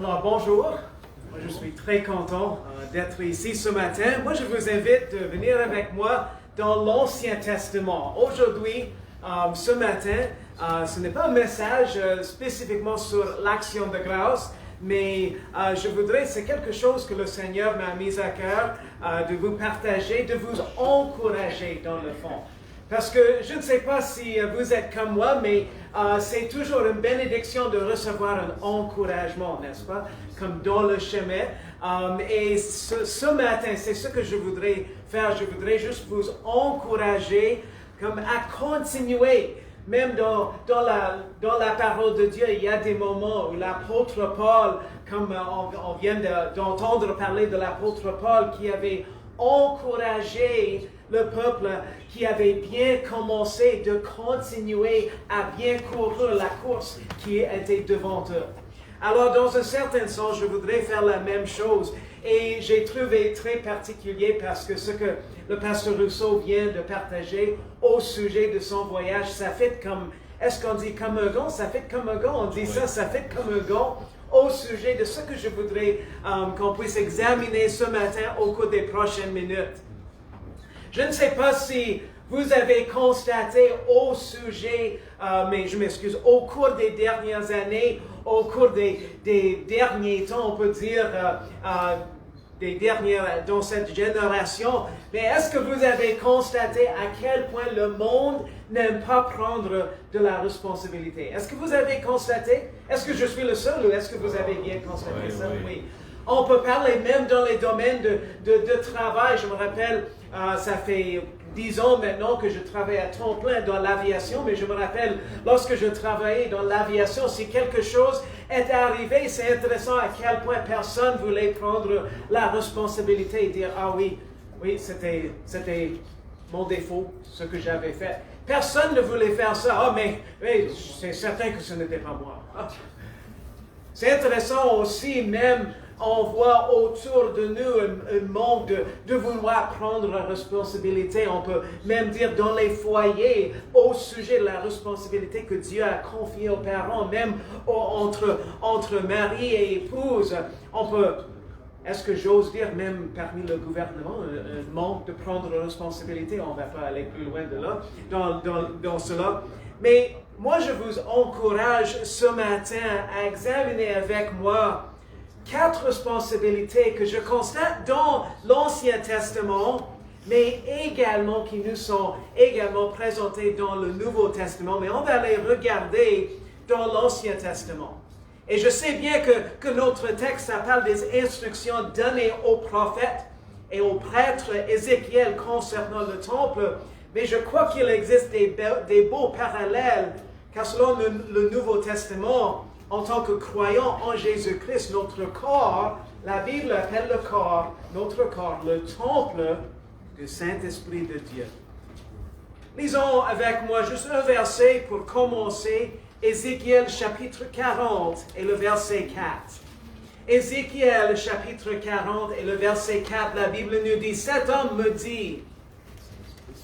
Alors bonjour, moi je suis très content d'être ici ce matin. Moi je vous invite de venir avec moi dans l'Ancien Testament. Aujourd'hui, ce matin, ce n'est pas un message spécifiquement sur l'action de grâce, mais je voudrais, c'est quelque chose que le Seigneur m'a mis à cœur de vous partager, de vous encourager dans le fond. Parce que je ne sais pas si vous êtes comme moi, mais c'est toujours une bénédiction de recevoir un encouragement, n'est-ce pas? Comme dans le chemin. Et ce matin, c'est ce que je voudrais faire. Je voudrais juste vous encourager comme à continuer. Même dans la parole de Dieu, il y a des moments où l'apôtre Paul, comme on vient d'entendre parler de l'apôtre Paul, qui avait encouragé le peuple qui avait bien commencé de continuer à bien courir la course qui était devant eux. Alors, dans un certain sens, je voudrais faire la même chose. Et j'ai trouvé très particulier parce que ce que le pasteur Rousseau vient de partager au sujet de son voyage, ça fait comme, est-ce qu'on dit comme un gant? Ça fait comme un gant, on dit ça fait comme un gant au sujet de ce que je voudrais qu'on puisse examiner ce matin au cours des prochaines minutes. Je ne sais pas si vous avez constaté au sujet, mais je m'excuse, au cours des dernières années, au cours des derniers temps, on peut dire, dans cette génération, mais est-ce que vous avez constaté à quel point le monde n'aime pas prendre de la responsabilité? Est-ce que vous avez constaté? Est-ce que je suis le seul ou est-ce que vous avez bien constaté ça? Oui. On peut parler même dans les domaines de travail. Je me rappelle, ça fait 10 ans maintenant que je travaille à temps plein dans l'aviation, mais je me rappelle, lorsque je travaillais dans l'aviation, si quelque chose est arrivé, c'est intéressant à quel point personne ne voulait prendre la responsabilité et dire « Ah oui, c'était mon défaut, ce que j'avais fait. » Personne ne voulait faire ça. « Ah, mais c'est certain que ce n'était pas moi. » C'est intéressant aussi, même, on voit autour de nous un manque de vouloir prendre la responsabilité. On peut même dire dans les foyers, au sujet de la responsabilité que Dieu a confiée aux parents, même entre mari et épouse, on peut, est-ce que j'ose dire, même parmi le gouvernement, un manque de prendre la responsabilité, on ne va pas aller plus loin de là, dans cela. Mais moi, je vous encourage ce matin à examiner avec moi 4 responsabilités que je constate dans l'Ancien Testament, mais également qui nous sont également présentées dans le Nouveau Testament. Mais on va les regarder dans l'Ancien Testament. Et je sais bien que notre texte, ça parle des instructions données aux prophètes et aux prêtres Ézéchiel concernant le temple, mais je crois qu'il existe des beaux parallèles, car selon le Nouveau Testament, en tant que croyants en Jésus-Christ, notre corps, la Bible appelle le corps, notre corps, le temple du Saint-Esprit de Dieu. Lisons avec moi juste un verset pour commencer, Ézéchiel chapitre 40 et le verset 4. Ézéchiel chapitre 40 et le verset 4, la Bible nous dit, « Cet homme me dit,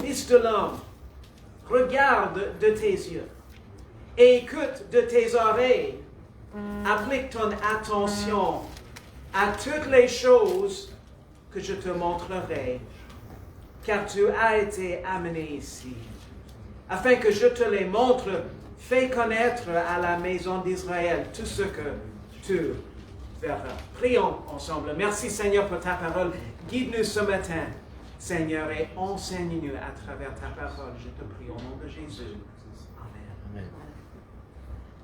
Fils de l'homme, regarde de tes yeux et écoute de tes oreilles. Applique ton attention à toutes les choses que je te montrerai, car tu as été amené ici. Afin que je te les montre, fais connaître à la maison d'Israël tout ce que tu verras. » Prions ensemble. Merci Seigneur pour ta parole. Guide-nous ce matin, Seigneur, et enseigne-nous à travers ta parole. Je te prie au nom de Jésus. Amen.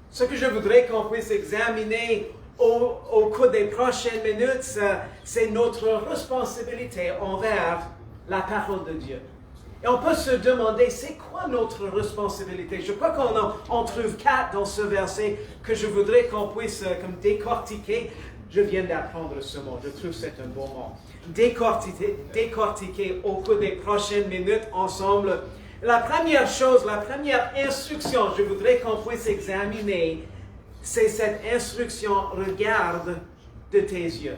Ce que je voudrais qu'on puisse examiner au cours des prochaines minutes, c'est notre responsabilité envers la parole de Dieu. Et on peut se demander, c'est quoi notre responsabilité? Je crois qu'on en trouve 4 dans ce verset que je voudrais qu'on puisse comme décortiquer. Je viens d'apprendre ce mot, je trouve que c'est un bon mot. Décortiquer au cours des prochaines minutes ensemble. La première chose, la première instruction, je voudrais qu'on puisse examiner, c'est cette instruction, regarde de tes yeux.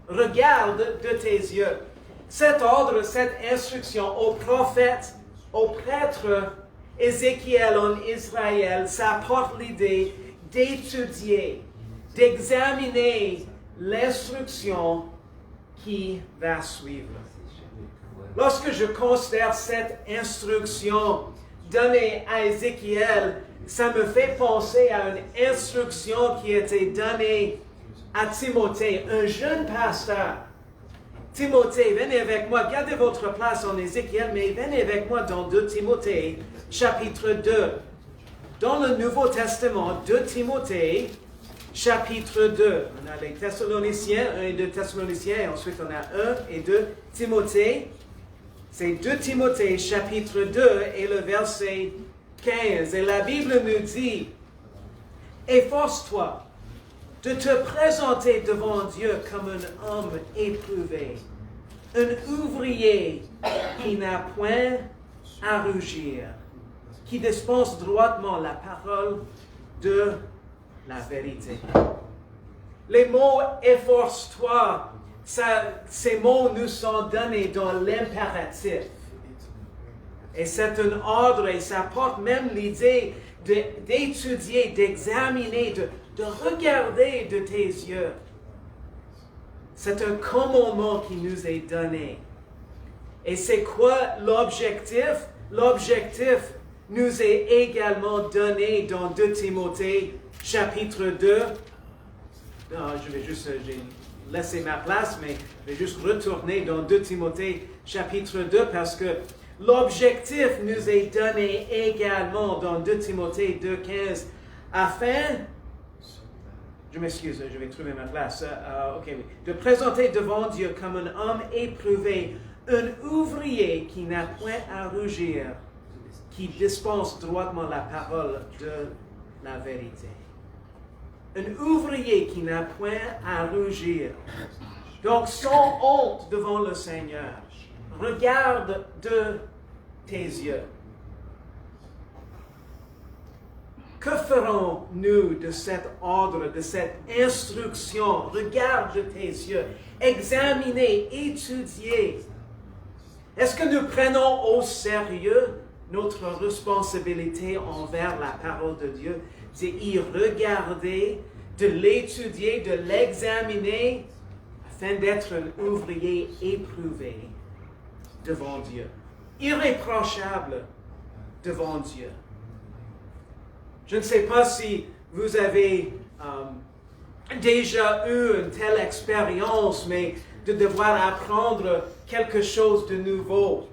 Regarde de tes yeux. Cet ordre, cette instruction aux prophètes, aux prêtres, Ézéchiel en Israël, ça apporte l'idée d'étudier d'examiner l'instruction qui va suivre. Lorsque je considère cette instruction donnée à Ézéchiel, ça me fait penser à une instruction qui était donnée à Timothée, un jeune pasteur. Timothée, venez avec moi, gardez votre place en Ézéchiel, mais venez avec moi dans 2 Timothée, chapitre 2. Dans le Nouveau Testament, 2 Timothée, chapitre 2. On a les Thessaloniciens, 1 et 2 Thessaloniciens, et ensuite on a 1 et 2 Timothée. C'est 2 Timothée, chapitre 2, et le verset 15. Et la Bible nous dit, « Efforce-toi de te présenter devant Dieu comme un homme éprouvé, un ouvrier qui n'a point à rougir, qui dispense droitement la parole de la vérité. » Les mots « efforce-toi », ces mots nous sont donnés dans l'impératif. Et c'est un ordre et ça porte même l'idée d'étudier, d'examiner, de regarder de tes yeux. C'est un commandement qui nous est donné. Et c'est quoi l'objectif? L'objectif nous est également donné dans 2 Timothée, chapitre 2. Non, j'ai laissé ma place, mais je vais juste retourner dans 2 Timothée, chapitre 2, parce que l'objectif nous est donné également dans 2 Timothée 2,15, afin, je m'excuse, je vais trouver ma place, de présenter devant Dieu comme un homme éprouvé, un ouvrier qui n'a point à rougir, qui dispense droitement la parole de la vérité. Un ouvrier qui n'a point à rougir. Donc, sans honte devant le Seigneur. Regarde de tes yeux. Que ferons-nous de cet ordre, de cette instruction? Regarde de tes yeux. Examinez, étudiez. Est-ce que nous prenons au sérieux notre responsabilité envers la parole de Dieu? C'est y regarder, de l'étudier, de l'examiner, afin d'être un ouvrier éprouvé devant Dieu, irréprochable devant Dieu. Je ne sais pas si vous avez déjà eu une telle expérience, mais de devoir apprendre quelque chose de nouveau.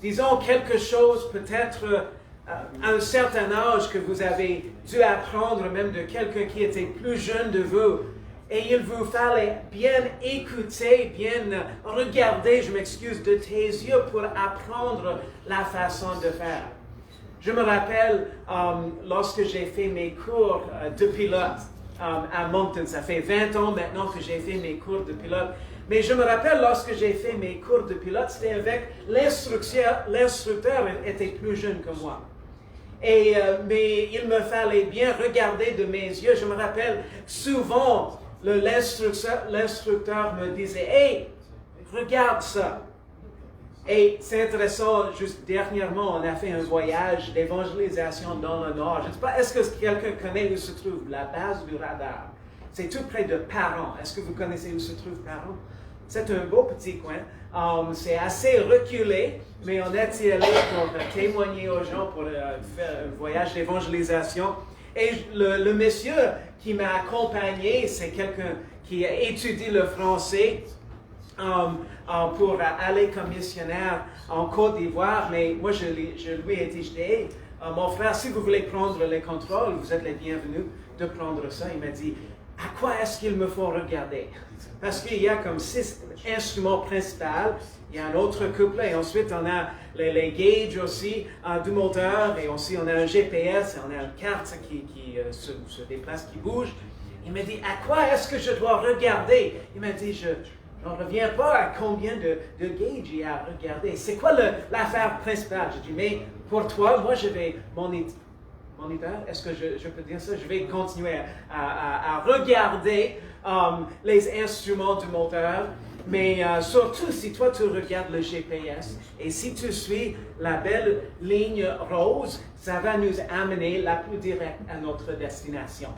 Disons quelque chose peut-être à un certain âge que vous avez dû apprendre même de quelqu'un qui était plus jeune de vous. Et il vous fallait bien écouter, bien regarder, je m'excuse, de tes yeux pour apprendre la façon de faire. Je me rappelle lorsque j'ai fait mes cours de pilote à Moncton. Ça fait 20 ans maintenant que j'ai fait mes cours de pilote. Mais je me rappelle lorsque j'ai fait mes cours de pilote, c'était avec l'instructeur. L'instructeur était plus jeune que moi. Mais il me fallait bien regarder de mes yeux. Je me rappelle souvent, l'instructeur me disait « Hey, regarde ça ». Et c'est intéressant, juste dernièrement, on a fait un voyage d'évangélisation dans le Nord. Je ne sais pas, est-ce que quelqu'un connaît où se trouve la base du radar? C'est tout près de Parent. Est-ce que vous connaissez où se trouve Parent? C'est un beau petit coin. C'est assez reculé, mais on est allé pour témoigner aux gens, pour faire un voyage d'évangélisation. Et le monsieur qui m'a accompagné, c'est quelqu'un qui étudie le français pour aller comme missionnaire en Côte d'Ivoire. Mais moi, je lui ai dit, hey, mon frère, si vous voulez prendre les contrôles, vous êtes les bienvenus de prendre ça. Il m'a dit, à quoi est-ce qu'il me faut regarder? Parce qu'il y a comme 6 instruments principaux. Il y a un autre couplet, et ensuite on a les gauges aussi du moteur, et aussi on a un GPS, et on a une carte qui se déplace, qui bouge. Il m'a dit, à quoi est-ce que je dois regarder? Il m'a dit, je n'en reviens pas à combien de gauges il y a à regarder. C'est quoi l'affaire principale? J'ai dit, mais pour toi, moi je vais moniteur, est-ce que je peux dire ça? Je vais continuer à regarder les instruments du moteur, mais surtout si toi tu regardes le GPS et si tu suis la belle ligne rose, ça va nous amener la plus directe à notre destination.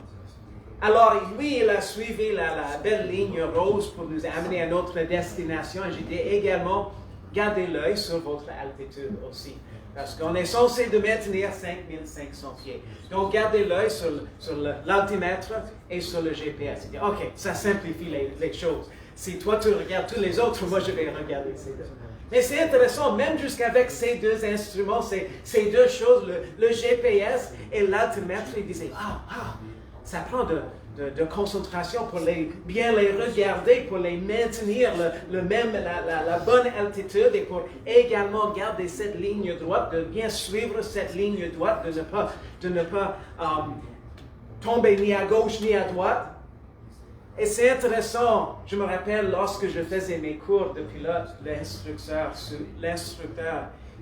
Alors, lui, il a suivi la belle ligne rose pour nous amener à notre destination. Et j'ai dit également, gardez l'œil sur votre altitude aussi. Parce qu'on est censé de maintenir 5500 pieds. Donc, gardez l'œil sur l'altimètre et sur le GPS. Et dit, OK, ça simplifie les choses. Si toi, tu regardes tous les autres, moi, je vais regarder ces deux. Mais c'est intéressant, même jusqu'avec ces deux instruments, ces deux choses, le GPS et l'altimètre, il disait, ça prend de concentration pour bien les regarder, pour les maintenir la bonne altitude et pour également garder cette ligne droite, de bien suivre cette ligne droite, de ne pas tomber ni à gauche ni à droite. Et c'est intéressant, je me rappelle lorsque je faisais mes cours de pilote, l'instructeur,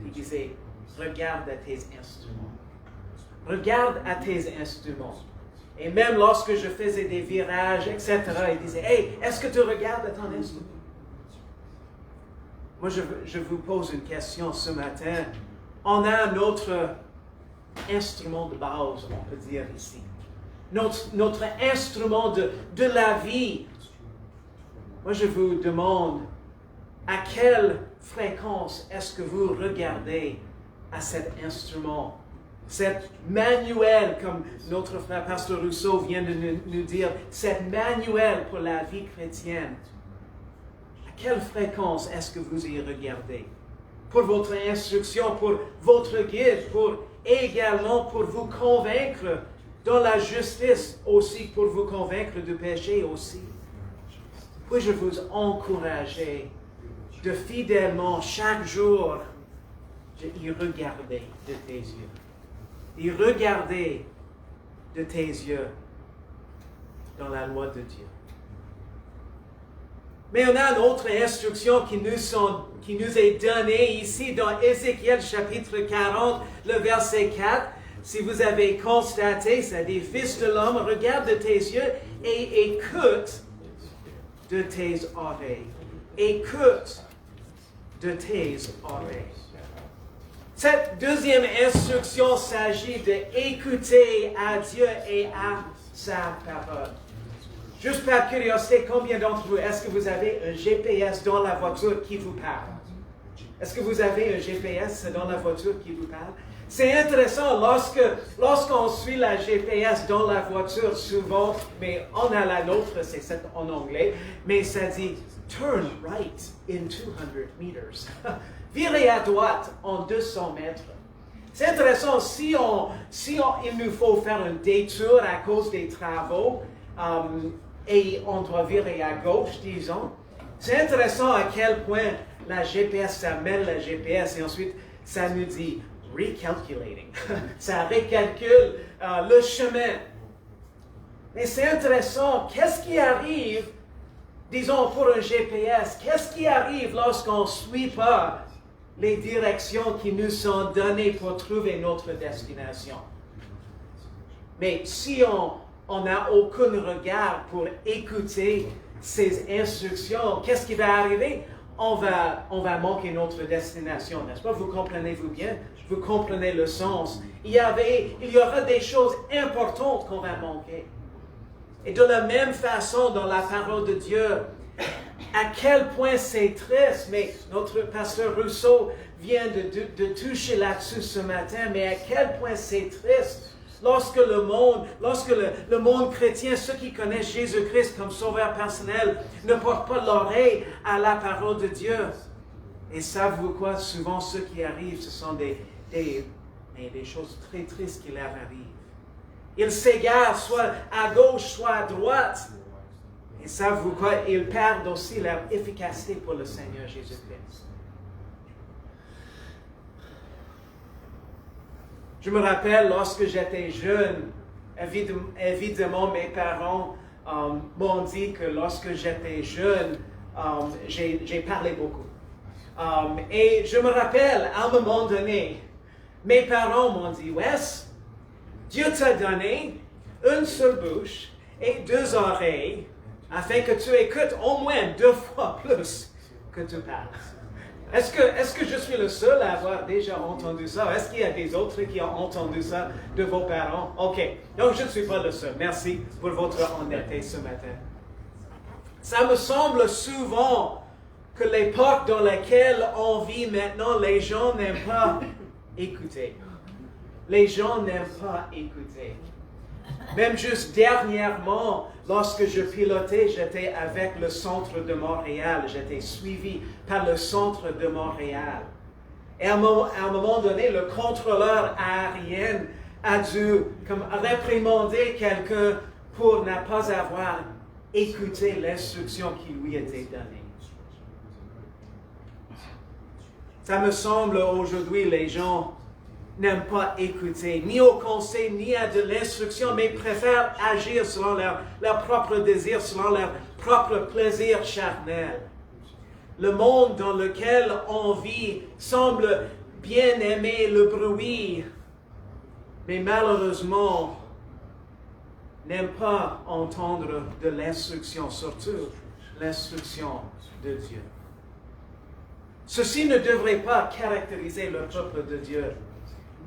il disait, regarde à tes instruments. Regarde à tes instruments. Et même lorsque je faisais des virages, etc., il disait, hey, est-ce que tu regardes à ton instrument? Moi, je vous pose une question ce matin. On a notre instrument de base, on peut dire ici. Notre instrument de la vie. Moi, je vous demande, à quelle fréquence est-ce que vous regardez à cet instrument? Cette manuel, comme notre frère Pasteur Rousseau vient de nous dire, cette manuel pour la vie chrétienne. À quelle fréquence est-ce que vous y regardez? Pour votre instruction, pour votre guide, également pour vous convaincre dans la justice aussi, pour vous convaincre du péché aussi. Puis-je vous encourager de fidèlement, chaque jour, y regarder de tes yeux. Y regarder de tes yeux dans la loi de Dieu. Mais on a une autre instruction qui nous est donnée ici dans Ézéchiel chapitre 40, le verset 4. Si vous avez constaté, ça dit, Fils de l'homme, regarde de tes yeux et écoute de tes oreilles. Écoute de tes oreilles. Cette deuxième instruction s'agit d'écouter à Dieu et à sa parole. Juste par curiosité, combien d'entre vous, est-ce que vous avez un GPS dans la voiture qui vous parle? Est-ce que vous avez un GPS dans la voiture qui vous parle? C'est intéressant, lorsqu'on suit la GPS dans la voiture, souvent, mais on a la nôtre, c'est cette en anglais, mais ça dit « Turn right in 200 meters ». Virez à droite en 200 mètres. C'est intéressant, il nous faut faire un détour à cause des travaux et on doit virer à gauche, disons. C'est intéressant à quel point la GPS, ça mène la GPS et ensuite ça nous dit recalculating. Ça recalcule le chemin. Mais c'est intéressant, qu'est-ce qui arrive, disons pour un GPS, qu'est-ce qui arrive lorsqu'on ne suit pas les directions qui nous sont données pour trouver notre destination? Mais si on n'a aucun regard pour écouter ces instructions, qu'est-ce qui va arriver? On va manquer notre destination, n'est-ce pas? Vous comprenez-vous bien? Vous comprenez le sens. Il y aura des choses importantes qu'on va manquer. Et de la même façon, dans la parole de Dieu, à quel point c'est triste, mais notre pasteur Rousseau vient de toucher là-dessus ce matin, mais à quel point c'est triste lorsque le monde chrétien, ceux qui connaissent Jésus-Christ comme sauveur personnel, ne portent pas l'oreille à la parole de Dieu. Et savez-vous quoi? Souvent, ce qui arrive, ce sont des choses très tristes qui leur arrivent. Ils s'égarent soit à gauche, soit à droite. Et savez-vous quoi? Ils perdent aussi leur efficacité pour le Seigneur Jésus-Christ. Je me rappelle, lorsque j'étais jeune, évidemment, mes parents m'ont dit que lorsque j'étais jeune, j'ai parlé beaucoup. Et je me rappelle, à un moment donné, mes parents m'ont dit, Wes, Dieu t'a donné une seule bouche et 2 oreilles, afin que tu écoutes au moins 2 fois plus que tu parles. Est-ce que je suis le seul à avoir déjà entendu ça? Est-ce qu'il y a des autres qui ont entendu ça de vos parents? OK. Donc, je ne suis pas le seul. Merci pour votre honnêteté ce matin. Ça me semble souvent que l'époque dans laquelle on vit maintenant, les gens n'aiment pas écouter. Les gens n'aiment pas écouter. Même juste dernièrement, lorsque je pilotais, j'étais avec le centre de Montréal. J'étais suivi par le centre de Montréal. Et à un moment donné, le contrôleur aérien a dû réprimander quelqu'un pour ne pas avoir écouté l'instruction qui lui était donnée. Ça me semble aujourd'hui, les gens n'aiment pas écouter, ni au conseil, ni à de l'instruction, mais préfèrent agir selon leur propre désir, selon leur propre plaisir charnel. Le monde dans lequel on vit semble bien aimer le bruit, mais malheureusement n'aime pas entendre de l'instruction, surtout l'instruction de Dieu. Ceci ne devrait pas caractériser le peuple de Dieu.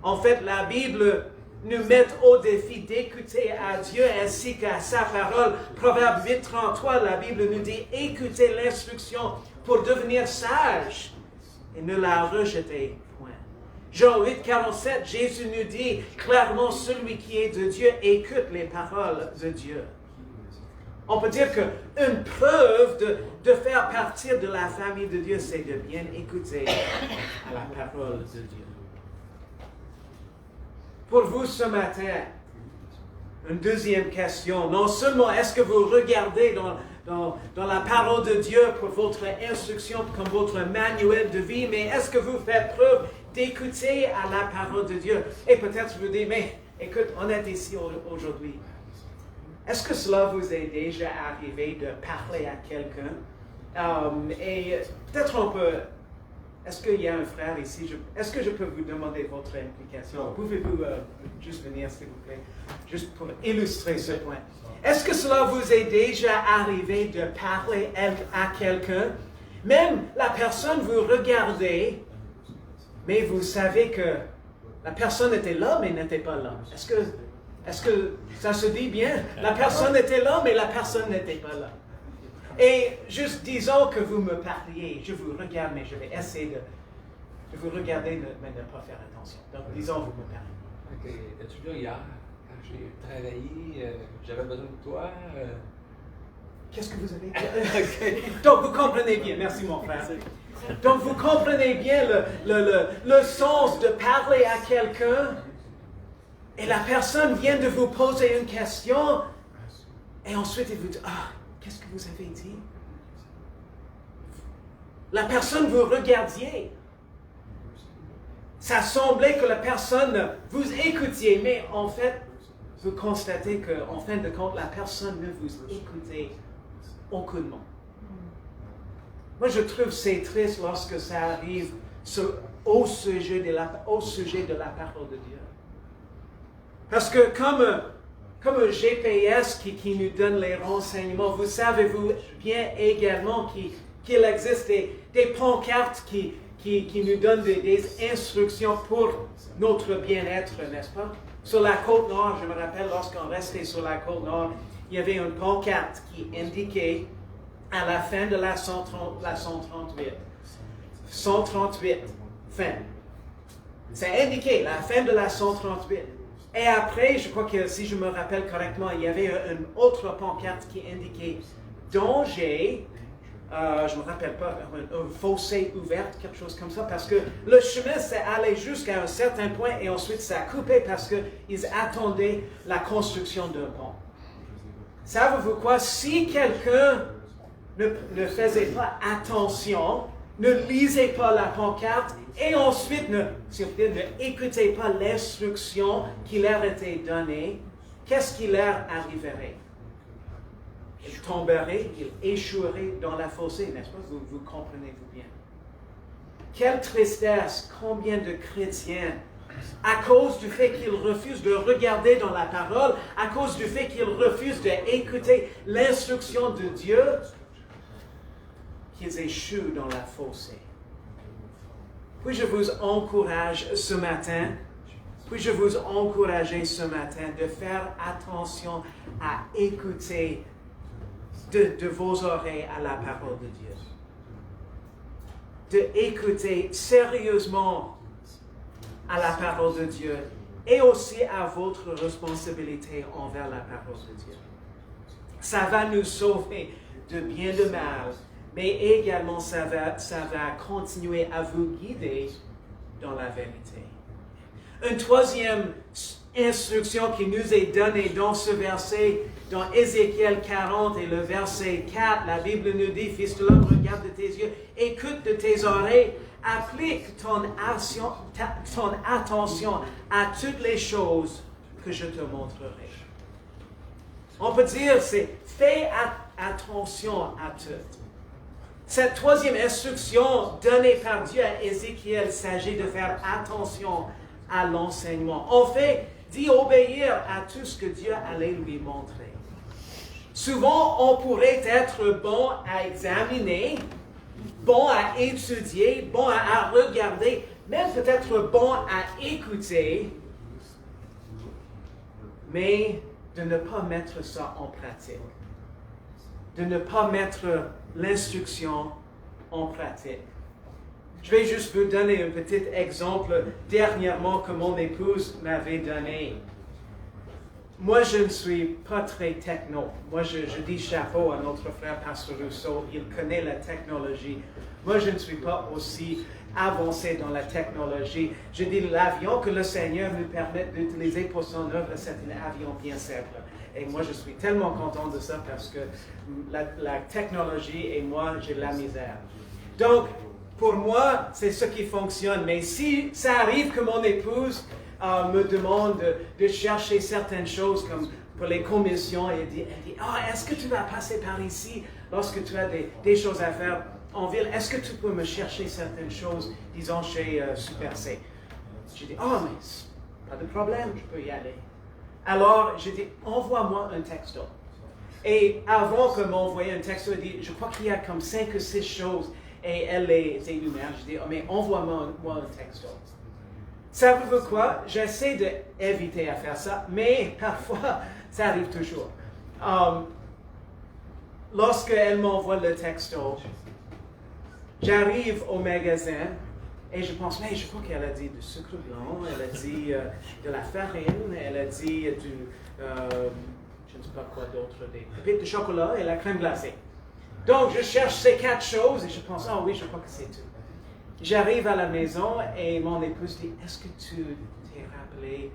En fait, la Bible nous met au défi d'écouter à Dieu ainsi qu'à sa parole. Proverbe 8:33, la Bible nous dit « Écoutez l'instruction pour devenir sage et ne la rejetez point. » Jean 8:47, Jésus nous dit clairement « Celui qui est de Dieu écoute les paroles de Dieu. » On peut dire qu'une preuve de faire partie de la famille de Dieu, c'est de bien écouter à la parole de Dieu. Pour vous ce matin, une deuxième question. Non seulement est-ce que vous regardez dans la parole de Dieu pour votre instruction, comme votre manuel de vie, mais est-ce que vous faites preuve d'écouter à la parole de Dieu? Et peut-être vous dites, mais écoute, on est ici aujourd'hui. Est-ce que cela vous est déjà arrivé de parler à quelqu'un? Et peut-être on peut... Est-ce qu'il y a un frère ici? Est-ce que je peux vous demander votre implication? Pouvez-vous juste venir, s'il vous plaît, juste pour illustrer ce point? Est-ce que cela vous est déjà arrivé de parler à quelqu'un? Même la personne vous regardez, mais vous savez que la personne était là, mais n'était pas là. Est-ce que ça se dit bien? La personne était là, mais la personne n'était pas là. Et juste disons que vous me parliez, je vous regarde, mais je vais essayer de vous regarder, mais ne pas faire attention. Donc, disons, vous me parlez. Ok, es-tu là hier, quand j'ai travaillé, j'avais besoin de toi? Qu'est-ce que vous avez dit? Donc, vous comprenez bien, merci mon frère. Donc, vous comprenez bien le sens de parler à quelqu'un, et la personne vient de vous poser une question, et ensuite elle vous dit, qu'est-ce que vous avez dit? La personne vous regardiez. Ça semblait que la personne vous écoutiez, mais en fait, vous constatez qu'en fin de compte, la personne ne vous écoutait aucunement. Moi, je trouve que c'est triste lorsque ça arrive au sujet de la parole de Dieu. Parce que comme un GPS qui nous donne les renseignements, vous savez-vous bien également qu'il existe des pancartes qui nous donnent des instructions pour notre bien-être, n'est-ce pas? Sur la côte nord, je me rappelle, lorsqu'on restait sur la côte nord, il y avait une pancarte qui indiquait à la fin de la 138, fin. Ça indiquait la fin de la 138. Et après, je crois que si je me rappelle correctement, il y avait une autre pancarte qui indiquait danger, je ne me rappelle pas, un fossé ouvert, quelque chose comme ça, parce que le chemin s'est allé jusqu'à un certain point et ensuite ça a coupé parce qu'ils attendaient la construction d'un pont. Savez-vous quoi? Si quelqu'un ne faisait pas attention, ne lisait pas la pancarte et ensuite ne écoutait pas l'instruction qui leur était donnée, qu'est-ce qui leur arriverait? Ils tomberaient, ils échoueraient dans la fossé, n'est-ce pas? Vous comprenez-vous bien? Quelle tristesse, combien de chrétiens, à cause du fait qu'ils refusent de regarder dans la parole, à cause du fait qu'ils refusent d'écouter l'instruction de Dieu, qu'ils échouent dans la fossé. Puis-je vous encourage ce matin, puis-je vous encourager ce matin de faire attention à écouter de vos oreilles à la parole de Dieu. De écouter sérieusement à la parole de Dieu et aussi à votre responsabilité envers la parole de Dieu. Ça va nous sauver de bien de mal, mais également ça va continuer à vous guider dans la vérité. Une troisième instruction qui nous est donnée dans ce verset, dans Ézéchiel 40 et le verset 4, la Bible nous dit, « Fils de l'homme, regarde de tes yeux, écoute de tes oreilles, applique ton attention à toutes les choses que je te montrerai. » On peut dire, c'est fais attention à tout. Cette troisième instruction donnée par Dieu à Ézéchiel, il s'agit de faire attention à l'enseignement. En fait, d'y obéir à tout ce que Dieu allait lui montrer. Souvent, on pourrait être bon à examiner, bon à étudier, bon à regarder, même peut-être bon à écouter, mais de ne pas mettre ça en pratique. De ne pas mettre l'instruction en pratique. Je vais juste vous donner un petit exemple dernièrement que mon épouse m'avait donné. Moi, je ne suis pas très techno. Moi, je dis chapeau à notre frère Pasteur Rousseau. Il connaît la technologie. Moi, je ne suis pas aussi avancé dans la technologie. Je dis l'avion que le Seigneur nous permet d'utiliser pour son œuvre, c'est un avion bien simple. Et moi, je suis tellement content de ça parce que la technologie et moi, j'ai de la misère. Donc, pour moi, c'est ce qui fonctionne. Mais si ça arrive que mon épouse me demande de chercher certaines choses comme pour les commissions, elle dit est-ce que tu vas passer par ici lorsque tu as des choses à faire en ville? Est-ce que tu peux me chercher certaines choses, disons, chez Super C? Je dis mais pas de problème, je peux y aller. Alors, je dis, envoie-moi un texto. Et avant que m'envoie un texto, elle dit, je crois qu'il y a comme 5 ou 6 choses, et elle les énumère. Je dis, mais envoie-moi un texto. Savez-vous quoi? J'essaie d'éviter à faire ça, mais parfois, ça arrive toujours. Lorsqu'elle m'envoie le texto, j'arrive au magasin, et je pense, mais je crois qu'elle a dit du sucre blanc, elle a dit de la farine, elle a dit je ne sais pas quoi d'autre, des pépites de chocolat et la crème glacée. Donc, je cherche ces 4 choses et je pense, oui, je crois que c'est tout. J'arrive à la maison et mon épouse dit, est-ce que tu t'es rappelé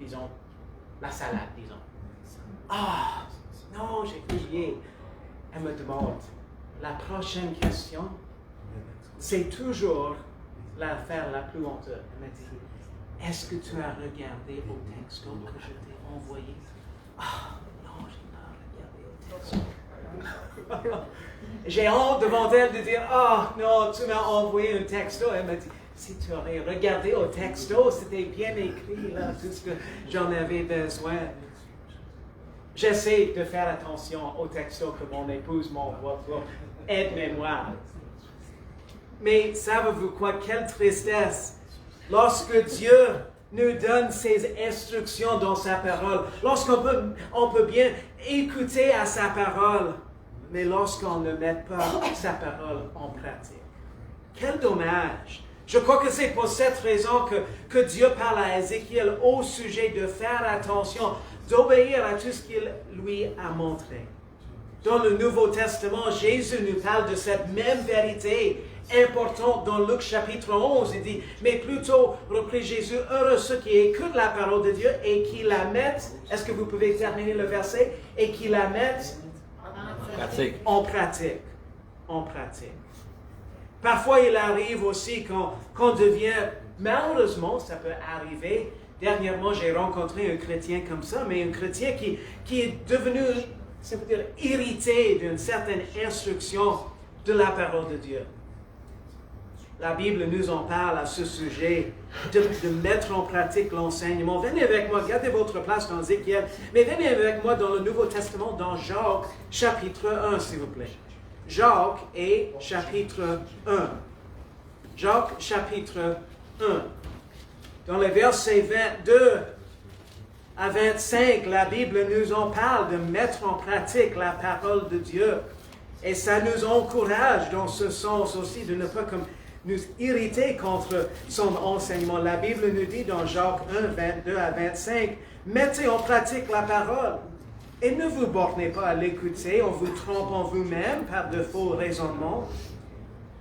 disons, la salade, disons. Non, j'ai oublié. Elle me demande, la prochaine question, c'est toujours l'affaire la plus honteuse. Elle m'a dit, est-ce que tu as regardé au texto que je t'ai envoyé? Non, je n'ai pas regardé au texto. J'ai honte devant elle de dire, non, tu m'as envoyé un texto. Elle m'a dit, si tu aurais regardé au texto, c'était bien écrit, là, tout ce que j'en avais besoin. J'essaie de faire attention au texto que mon épouse m'envoie pour aide-mémoire. Mais savez-vous quoi? Quelle tristesse! Lorsque Dieu nous donne ses instructions dans sa parole, lorsqu'on peut bien écouter à sa parole, mais lorsqu'on ne met pas sa parole en pratique. Quel dommage! Je crois que c'est pour cette raison que Dieu parle à Ézéchiel au sujet de faire attention, d'obéir à tout ce qu'il lui a montré. Dans le Nouveau Testament, Jésus nous parle de cette même vérité importante dans Luc chapitre 11. Il dit, mais plutôt, reprit Jésus, heureux ceux qui écoutent la parole de Dieu et qui la mettent, est-ce que vous pouvez terminer le verset, et qui la mettent en pratique. En pratique. Parfois, il arrive aussi qu'on devient, malheureusement, ça peut arriver. Dernièrement, j'ai rencontré un chrétien comme ça, mais un chrétien qui est devenu, ça veut dire, irrité d'une certaine instruction de la parole de Dieu. La Bible nous en parle à ce sujet, de mettre en pratique l'enseignement. Venez avec moi, gardez votre place dans Ézéchiel, mais venez avec moi dans le Nouveau Testament, dans Jacques, chapitre 1, s'il vous plaît. Jacques et chapitre 1. Jacques chapitre 1. Dans les versets 22 à 25, la Bible nous en parle de mettre en pratique la parole de Dieu. Et ça nous encourage dans ce sens aussi de ne pas comme nous irriter contre son enseignement. La Bible nous dit dans Jacques 1, 22 à 25, mettez en pratique la parole et ne vous bornez pas à l'écouter en vous trompant vous-même par de faux raisonnements.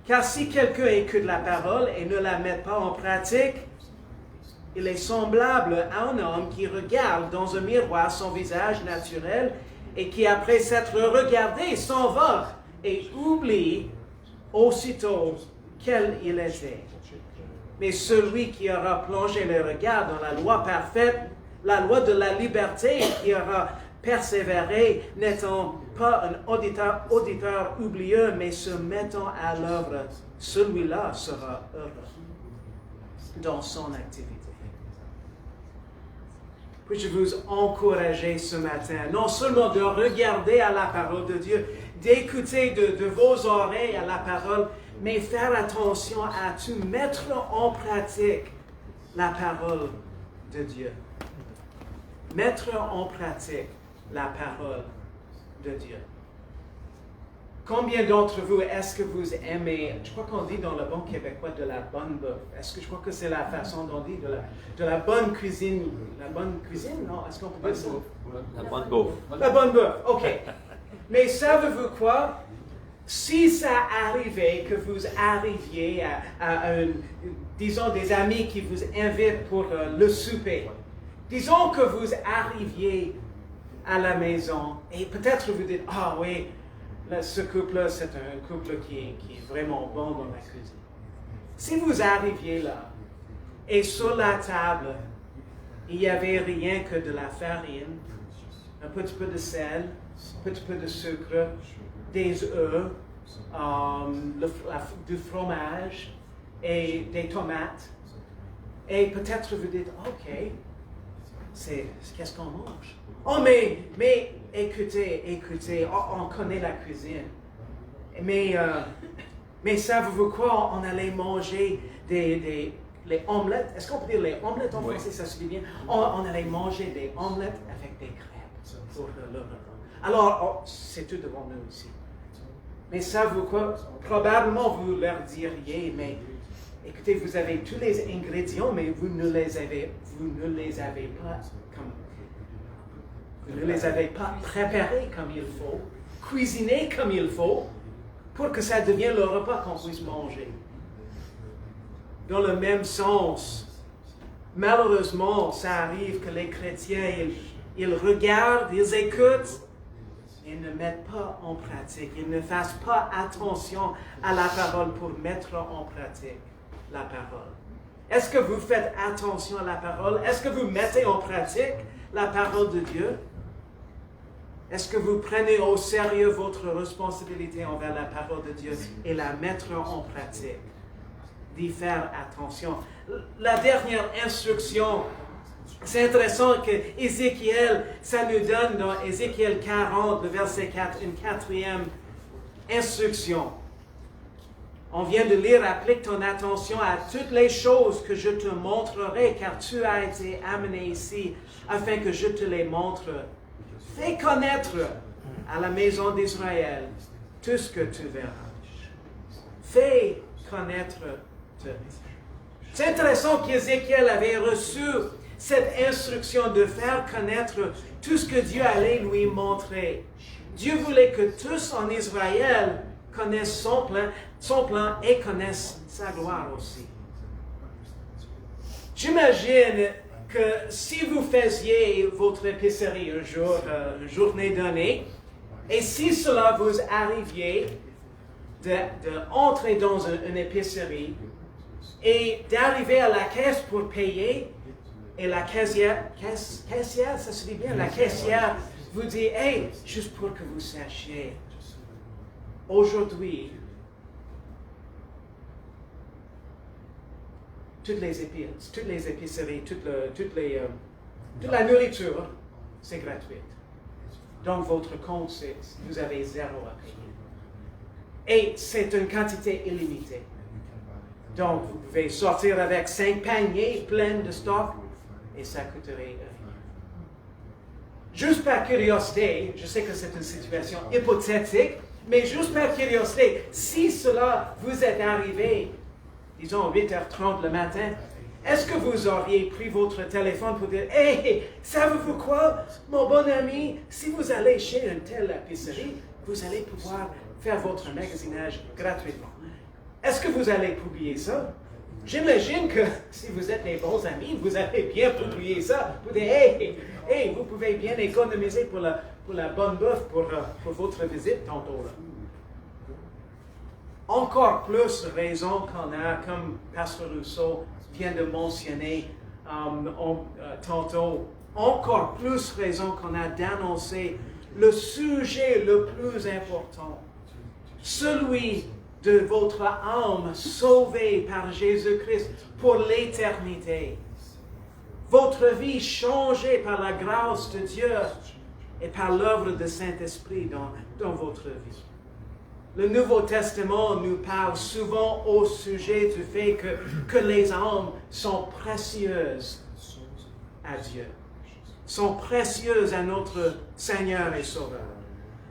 Car si quelqu'un écoute la parole et ne la met pas en pratique, il est semblable à un homme qui regarde dans un miroir son visage naturel et qui, après s'être regardé, s'en va et oublie aussitôt quel il était. Mais celui qui aura plongé le regard dans la loi parfaite, la loi de la liberté, qui aura persévéré, n'étant pas un auditeur oublieux, mais se mettant à l'œuvre, celui-là sera heureux dans son activité. Puis-je vous encourager ce matin, non seulement de regarder à la parole de Dieu, d'écouter de vos oreilles à la parole, mais faire attention à tout mettre en pratique la parole de Dieu. Mettre en pratique la parole de Dieu. Combien d'entre vous, est-ce que vous aimez, je crois qu'on dit dans le bon québécois, de la bonne bouffe. Est-ce que je crois que c'est la façon dont on dit de la bonne cuisine? La bonne cuisine, non? Est-ce qu'on peut dire ça? La bonne bouffe. La bonne bouffe, ok. Mais savez-vous quoi? Si ça arrivait que vous arriviez à disons, des amis qui vous invitent pour le souper, disons que vous arriviez à la maison et peut-être vous dites, ah oui, ce couple-là, c'est un couple qui est vraiment bon dans la cuisine. Si vous arriviez là, et sur la table, il n'y avait rien que de la farine, un petit peu de sel, un petit peu de sucre, des œufs, du fromage et des tomates, et peut-être vous dites, ok, qu'est-ce qu'on mange? Oh, mais écoutez, on connaît la cuisine. Mais savez-vous quoi? On allait manger les omelettes. Est-ce qu'on peut dire les omelettes en français? Ça se dit bien. On allait manger des omelettes avec des crêpes pour le repas. Alors, c'est tout devant nous ici. Mais savez-vous quoi? Probablement vous leur diriez, mais écoutez, vous avez tous les ingrédients, mais vous ne les avez pas préparés comme il faut, cuisinés comme il faut, pour que ça devienne le repas qu'on puisse manger. Dans le même sens, malheureusement, ça arrive que les chrétiens, ils regardent, ils écoutent, ils ne mettent pas en pratique, ils ne fassent pas attention à la parole pour mettre en pratique la parole. Est-ce que vous faites attention à la parole? Est-ce que vous mettez en pratique la parole de Dieu? Est-ce que vous prenez au sérieux votre responsabilité envers la parole de Dieu et la mettre en pratique? D'y faire attention. La dernière instruction, c'est intéressant que Ézéchiel, ça nous donne dans Ézéchiel 40, le verset 4, une quatrième instruction. On vient de lire, applique ton attention à toutes les choses que je te montrerai, car tu as été amené ici afin que je te les montre. Fais connaître à la maison d'Israël tout ce que tu verras. Fais connaître. C'est intéressant qu'Ézéchiel avait reçu cette instruction de faire connaître tout ce que Dieu allait lui montrer. Dieu voulait que tous en Israël connaissent son plan et connaissent sa gloire aussi. J'imagine que si vous faisiez votre épicerie un jour, une journée donnée, et si cela vous arriviez d'entrer dans une épicerie et d'arriver à la caisse pour payer, et la caissière, ça se dit bien, la caissière vous dit, hey, juste pour que vous sachiez, aujourd'hui, toutes les épiceries, toute la nourriture, c'est gratuit. Donc, votre compte, vous avez 0 à payer. Et c'est une quantité illimitée. Donc, vous pouvez sortir avec 5 paniers pleins de stock et ça coûterait rien. Juste par curiosité, je sais que c'est une situation hypothétique, mais juste par curiosité, si cela vous est arrivé, disons 8h30 le matin, est-ce que vous auriez pris votre téléphone pour dire « Hey, savez-vous quoi, mon bon ami, si vous allez chez une telle épicerie, vous allez pouvoir faire votre magasinage gratuitement. » Est-ce que vous allez publier ça? J'imagine que si vous êtes des bons amis, vous allez bien publier ça. Vous dites, hey, vous pouvez bien économiser pour la bonne bouffe pour votre visite tantôt. Là. Encore plus raison qu'on a, comme Pasteur Rousseau vient de mentionner tantôt, encore plus raison qu'on a d'annoncer le sujet le plus important, celui de votre âme sauvée par Jésus-Christ pour l'éternité. Votre vie changée par la grâce de Dieu et par l'œuvre du Saint-Esprit dans votre vie. Le Nouveau Testament nous parle souvent au sujet du fait que les âmes sont précieuses à Dieu, sont précieuses à notre Seigneur et Sauveur.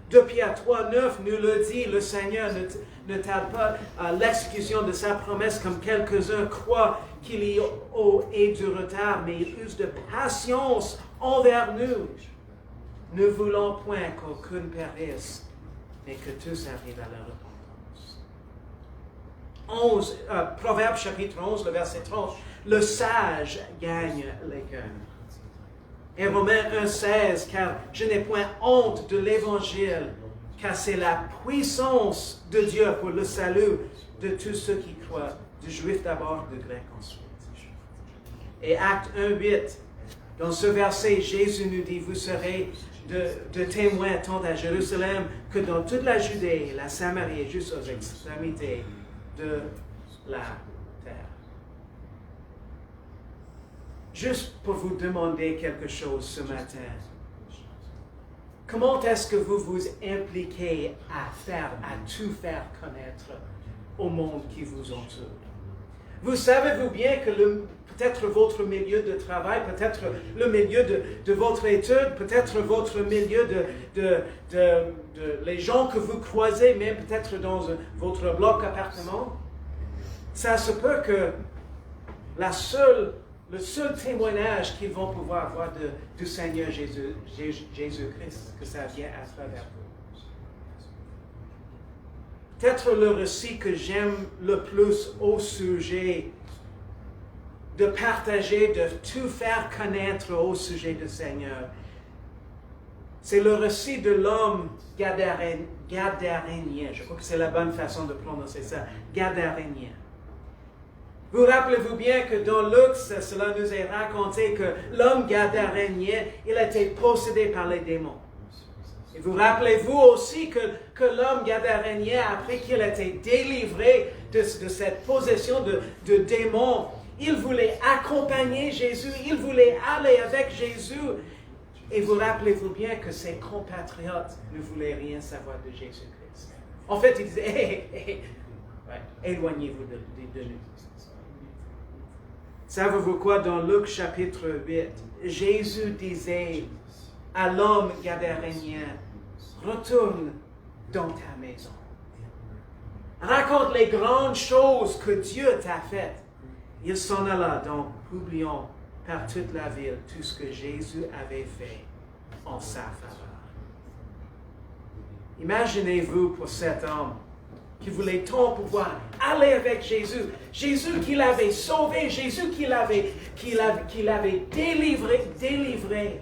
2 Pierre 3,9 nous le dit, le Seigneur ne tarde pas à l'exécution de sa promesse comme quelques-uns croient qu'il y ait du retard, mais il use de patience envers nous. Ne voulons point qu'aucun périsse, mais que tous arrivent à la repentance. Proverbe chapitre 11, le verset 30, le sage gagne les cœurs. Et Romains 1,16, car je n'ai point honte de l'Évangile, car c'est la puissance de Dieu pour le salut de tous ceux qui croient, du juif d'abord, du grec ensuite. Et Acte 1,8, dans ce verset, Jésus nous dit, vous serez de témoins tant à Jérusalem que dans toute la Judée, la Samarie, jusqu'aux extrémités de la terre. Juste pour vous demander quelque chose ce matin. Comment est-ce que vous vous impliquez à tout faire connaître au monde qui vous entoure? Vous savez-vous bien que peut-être votre milieu de travail, peut-être le milieu de votre étude, peut-être votre milieu de les gens que vous croisez, même peut-être dans votre bloc appartement, ça se peut que le seul témoignage qu'ils vont pouvoir avoir du Seigneur Jésus-Christ, que ça vient à travers vous. Peut-être le récit que j'aime le plus au sujet de partager, de tout faire connaître au sujet du Seigneur, c'est le récit de l'homme gadarénien. Je crois que c'est la bonne façon de prononcer ça, gadarénien. Vous rappelez-vous bien que dans Luc, cela nous est raconté que l'homme gadarénien, il a été possédé par les démons. Et vous rappelez-vous aussi que l'homme gadarénien, après qu'il a été délivré de cette possession de démons, il voulait accompagner Jésus, il voulait aller avec Jésus. Et vous rappelez-vous bien que ses compatriotes ne voulaient rien savoir de Jésus-Christ. En fait, ils disaient, éloignez-vous de nous. Savez-vous quoi, dans Luc chapitre 8, Jésus disait à l'homme gadarénien, retourne dans ta maison. Raconte les grandes choses que Dieu t'a faites. Il s'en alla donc, publiant par toute la ville tout ce que Jésus avait fait en sa faveur. Imaginez-vous pour cet homme qui voulait tant pouvoir aller avec Jésus. Jésus qui l'avait sauvé, Jésus qui l'avait délivré.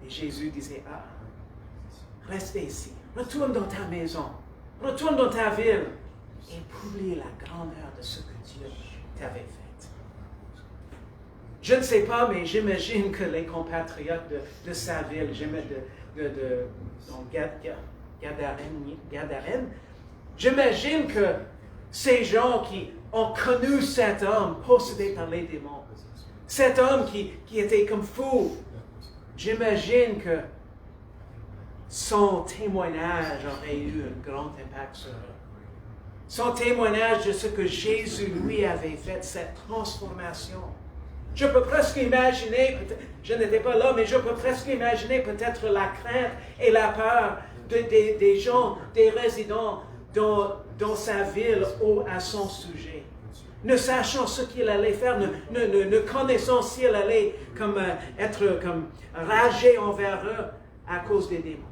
Et Jésus disait, reste ici, retourne dans ta maison, retourne dans ta ville et publie la grandeur de ce que Dieu t'avait fait. Je ne sais pas, mais j'imagine que les compatriotes de sa ville, Gadarène, j'imagine que ces gens qui ont connu cet homme possédé par les démons, cet homme qui était comme fou, j'imagine que son témoignage aurait eu un grand impact sur eux. son témoignage de ce que Jésus lui avait fait, cette transformation. Je peux presque imaginer, je n'étais pas là, mais je peux presque imaginer peut-être la crainte et la peur des gens, des résidents dans sa ville ou à son sujet. Ne sachant ce qu'il allait faire, ne connaissant s'il allait être comme ragé envers eux à cause des démons.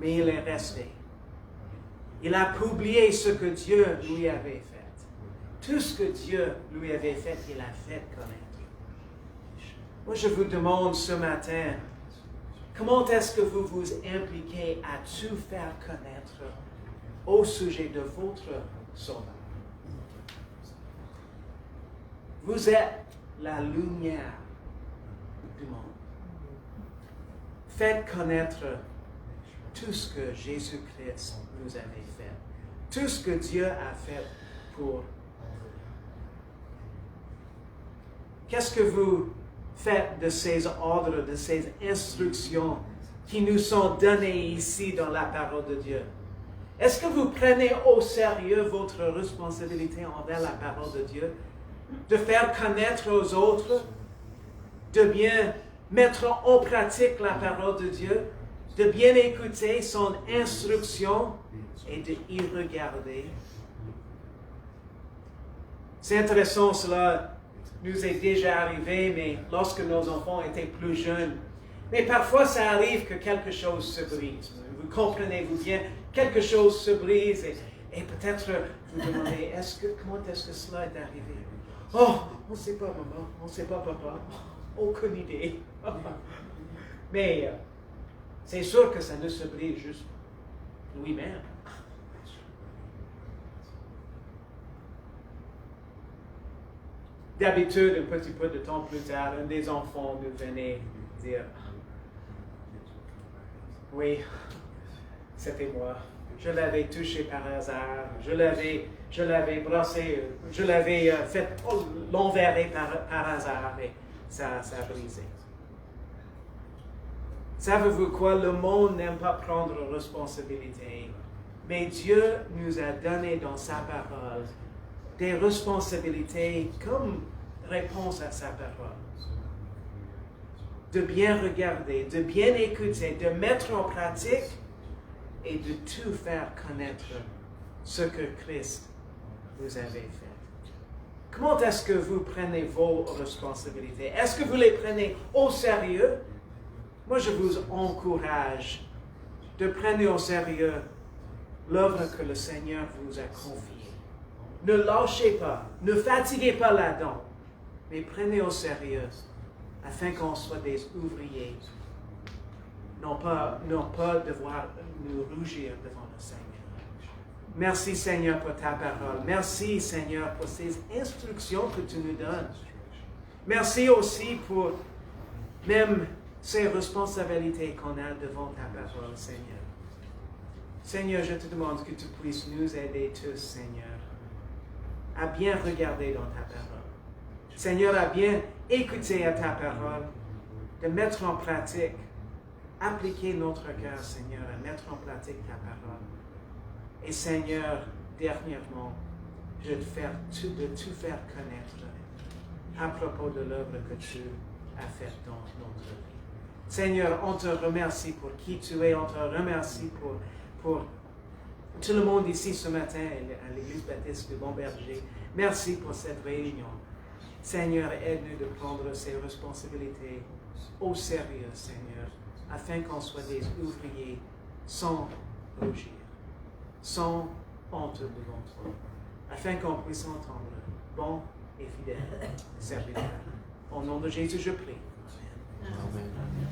Mais il est resté. Il a publié ce que Dieu lui avait fait. Tout ce que Dieu lui avait fait, il a fait connaître. Moi, je vous demande ce matin, comment est-ce que vous vous impliquez à tout faire connaître au sujet de votre Sauveur? Vous êtes la lumière du monde. Faites connaître tout ce que Jésus-Christ nous avait fait. Tout ce que Dieu a fait pour vous. Qu'est-ce que vous faites de ces ordres, de ces instructions qui nous sont données ici dans la parole de Dieu? Est-ce que vous prenez au sérieux votre responsabilité envers la parole de Dieu? De faire connaître aux autres, de bien mettre en pratique la parole de Dieu, de bien écouter son instruction et de y regarder. C'est intéressant, cela nous est déjà arrivé, mais lorsque nos enfants étaient plus jeunes. Mais parfois, ça arrive que quelque chose se brise. Vous comprenez-vous bien? Quelque chose se brise et peut-être vous demandez, comment est-ce que cela est arrivé? Oh, on ne sait pas, maman. On ne sait pas, papa. Aucune idée. Mais c'est sûr que ça ne se brise juste lui-même. D'habitude, un petit peu de temps plus tard, un des enfants nous venait dire, oui, c'était moi. Je l'avais touché par hasard. Je l'avais brossé. Je l'avais fait l'enverrer par hasard et ça a brisé. Savez-vous quoi? Le monde n'aime pas prendre responsabilité. Mais Dieu nous a donné dans sa parole des responsabilités comme réponse à sa parole. De bien regarder, de bien écouter, de mettre en pratique et de tout faire connaître ce que Christ vous avait fait. Comment est-ce que vous prenez vos responsabilités? Est-ce que vous les prenez au sérieux? Moi, je vous encourage de prendre au sérieux l'œuvre que le Seigneur vous a confiée. Ne lâchez pas, ne fatiguez pas là-dedans, mais prenez au sérieux afin qu'on soit des ouvriers, non pas devoir nous rougir devant le Seigneur. Merci Seigneur pour ta parole. Merci Seigneur pour ces instructions que tu nous donnes. Merci aussi pour même ces responsabilités qu'on a devant ta parole, Seigneur. Seigneur, je te demande que tu puisses nous aider tous, Seigneur, à bien regarder dans ta parole. Seigneur, à bien écouter à ta parole, de mettre en pratique, appliquer notre cœur, Seigneur, à mettre en pratique ta parole. Et Seigneur, dernièrement, de tout faire connaître à propos de l'œuvre que tu as faite dans notre vie. Seigneur, on te remercie pour qui tu es, on te remercie pour tout le monde ici ce matin à l'Église baptiste de Bon-Berger. Merci pour cette réunion. Seigneur, aide-nous de prendre ces responsabilités au sérieux, Seigneur, afin qu'on soit des ouvriers sans rougir, sans honte devant toi, afin qu'on puisse entendre bon et fidèle serviteur. Au nom de Jésus, je prie. Amen.